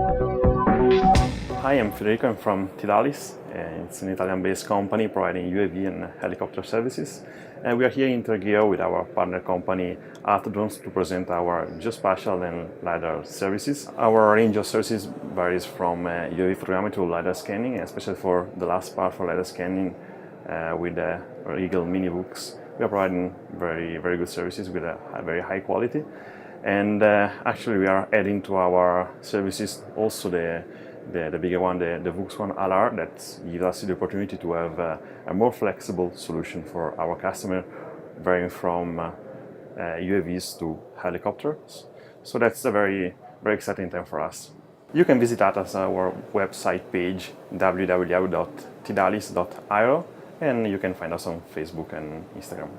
Hi, I'm Federico. I'm from Tidalis. It's an Italian-based company providing UAV and helicopter services. And we are here in INTERGEO with our partner company Drones to present our geospatial and LiDAR services. Our range of services varies from UAV photogrammetry to LiDAR scanning, especially for the last part for LiDAR scanning with the Eagle Mini books. We are providing very good services with a very high quality. And actually we are adding to our services also the bigger one, the VUX one LR, that gives us the opportunity to have a more flexible solution for our customer, varying from UAVs to helicopters. So that's a very exciting time for us. You can visit us at our website page www.tidalis.io, and you can find us on Facebook and Instagram.